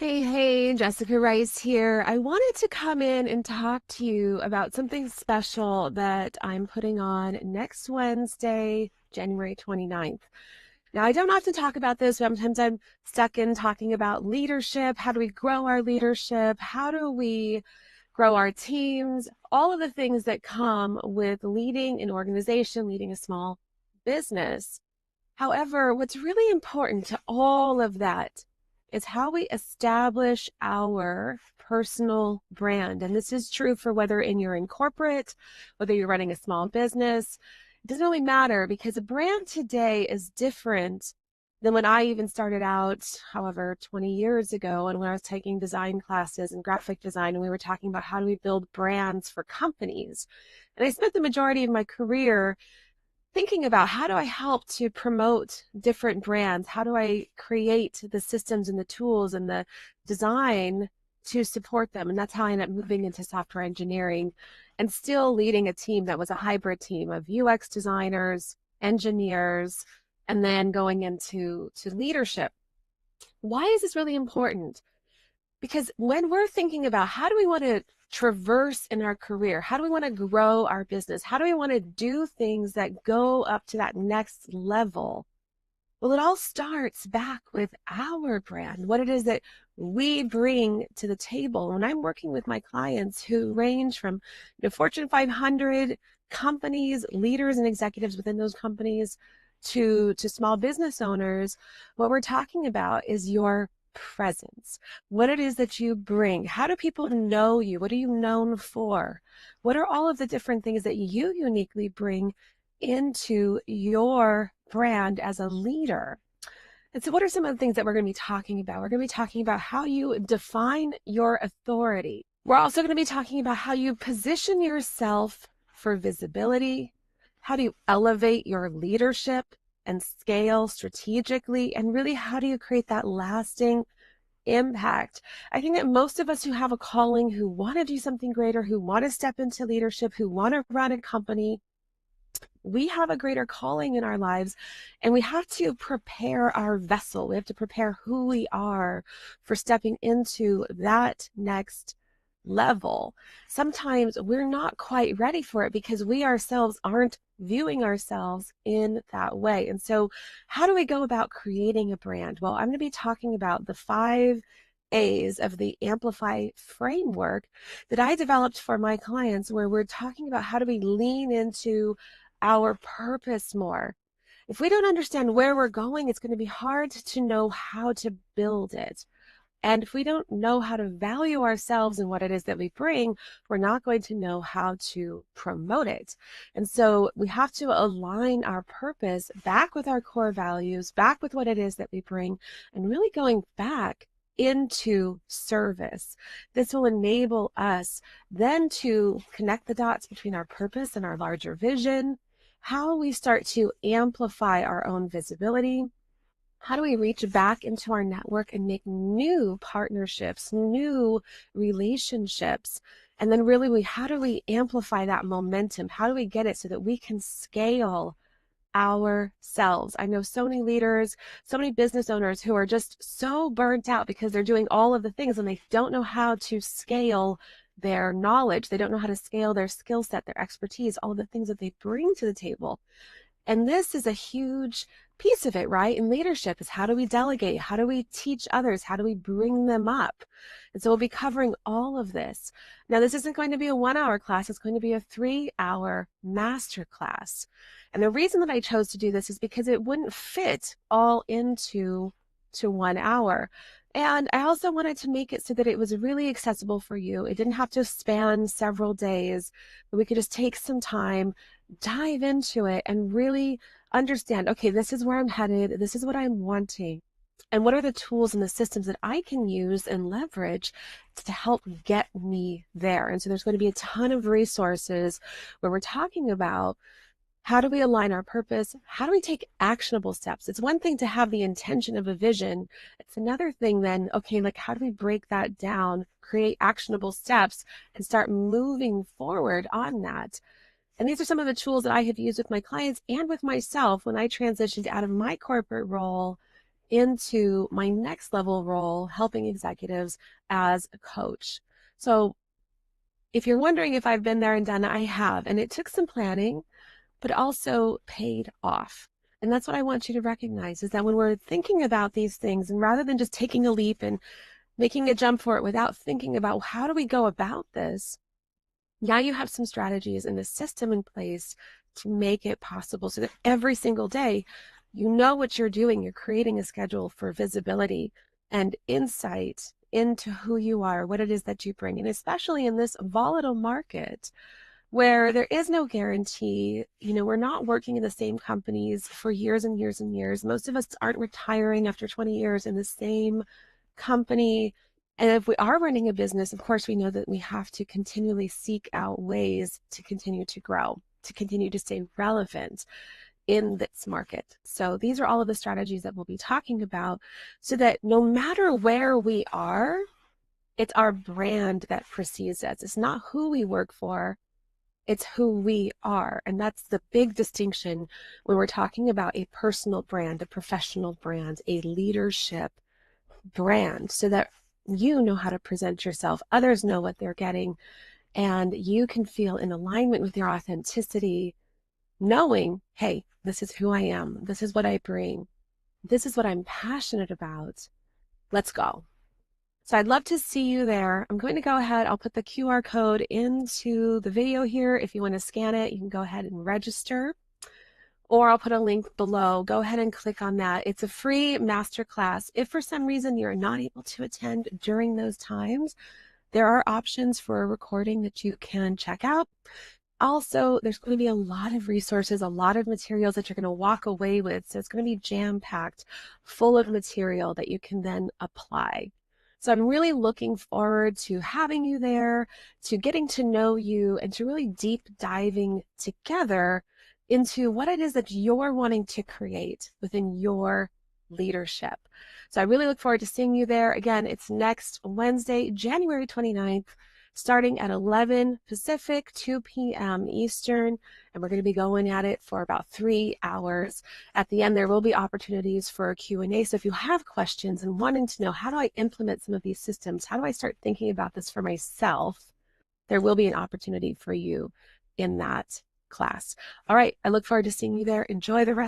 Hey, Jessica Rice here. I wanted to come in and talk to you about something special that I'm putting on next Wednesday, January 29th. Now, I don't often talk about this. Sometimes I'm stuck in talking about leadership. How do we grow our leadership? How do we grow our teams? All of the things that come with leading an organization, leading a small business. However, what's really important to all of that is how we establish our personal brand. And this is true for whether you're in corporate, whether you're running a small business. It doesn't really matter because a brand today is different than when I even started out, however, 20 years ago, and when I was taking design classes and graphic design, and we were talking about how do we build brands for companies. And I spent the majority of my career thinking about how do I help to promote different brands? How do I create the systems and the tools and the design to support them? And that's how I ended up moving into software engineering and still leading a team that was a hybrid team of UX designers, engineers, and then going into leadership. Why is this really important? Because when we're thinking about how do we want to traverse in our career, how do we want to grow our business, how do we want to do things that go up to that next level? Well, it all starts back with our brand, what it is that we bring to the table. When I'm working with my clients who range from Fortune 500 companies, leaders and executives within those companies to small business owners, what we're talking about is your presence, what it is that you bring. How do people know you? What are you known for? What are all of the different things that you uniquely bring into your brand as a leader? And so, what are some of the things that we're going to be talking about? We're going to be talking about how you define your authority. We're also going to be talking about how you position yourself for visibility. How do you elevate your leadership and scale strategically? And really, how do you create that lasting impact? I think that most of us who have a calling, who want to do something greater, who want to step into leadership, who want to run a company, we have a greater calling in our lives, and we have to prepare our vessel. We have to prepare who we are for stepping into that next level. Sometimes we're not quite ready for it because we ourselves aren't viewing ourselves in that way. And so, how do we go about creating a brand? Well, I'm going to be talking about the 5 A's of the Amplify framework that I developed for my clients, where we're talking about how do we lean into our purpose more. If we don't understand where we're going, it's going to be hard to know how to build it. And if we don't know how to value ourselves and what it is that we bring, we're not going to know how to promote it. And so we have to align our purpose back with our core values, back with what it is that we bring, and really going back into service. This will enable us then to connect the dots between our purpose and our larger vision, how we start to amplify our own visibility. How do we reach back into our network and make new partnerships, new relationships? And then really, how do we amplify that momentum? How do we get it so that we can scale ourselves? I know so many leaders, so many business owners who are just so burnt out because they're doing all of the things and they don't know how to scale their knowledge. They don't know how to scale their skill set, their expertise, all of the things that they bring to the table. And this is a huge piece of it, right? In leadership is how do we delegate? How do we teach others? How do we bring them up? And so we'll be covering all of this. Now, this isn't going to be a 1 hour class. It's going to be a 3 hour masterclass. And the reason that I chose to do this is because it wouldn't fit all into 1 hour. And I also wanted to make it so that it was really accessible for you. It didn't have to span several days, but we could just take some time, dive into it, and really understand, okay, this is where I'm headed. This is what I'm wanting. And what are the tools and the systems that I can use and leverage to help get me there? And so there's going to be a ton of resources where we're talking about how do we align our purpose? How do we take actionable steps? It's one thing to have the intention of a vision. It's another thing then, okay, like how do we break that down, create actionable steps, and start moving forward on that? And these are some of the tools that I have used with my clients and with myself when I transitioned out of my corporate role into my next level role, helping executives as a coach. So if you're wondering if I've been there and done it, I have. And it took some planning, but also paid off. And that's what I want you to recognize, is that when we're thinking about these things, and rather than just taking a leap and making a jump for it without thinking about how do we go about this, now you have some strategies and a system in place to make it possible so that every single day you know what you're doing. You're creating a schedule for visibility and insight into who you are, what it is that you bring. And especially in this volatile market where there is no guarantee, we're not working in the same companies for years and years and years. Most of us aren't retiring after 20 years in the same company. And if we are running a business, of course, we know that we have to continually seek out ways to continue to grow, to continue to stay relevant in this market. So these are all of the strategies that we'll be talking about, so that no matter where we are, it's our brand that precedes us. It's not who we work for, it's who we are. And that's the big distinction when we're talking about a personal brand, a professional brand, a leadership brand, so that you know how to present yourself, others know what they're getting, and you can feel in alignment with your authenticity, knowing, hey, this is who I am, this is what I bring, this is what I'm passionate about. Let's go. So I'd love to see you there. I'm going to go ahead, I'll put the QR code into the video here. If you want to scan it, you can go ahead and register, or I'll put a link below. Go ahead and click on that. It's a free masterclass. If for some reason you're not able to attend during those times, there are options for a recording that you can check out. Also, there's going to be a lot of resources, a lot of materials that you're going to walk away with. So it's going to be jam-packed, full of material that you can then apply. So I'm really looking forward to having you there, to getting to know you, and to really deep diving together into what it is that you're wanting to create within your leadership. So I really look forward to seeing you there. Again, it's next Wednesday, January 29th, starting at 11 Pacific, 2 p.m. Eastern, and we're going to be going at it for about 3 hours. At the end, there will be opportunities for a Q&A. So if you have questions and wanting to know, how do I implement some of these systems? How do I start thinking about this for myself? There will be an opportunity for you in that class. All right, I look forward to seeing you there. Enjoy the rest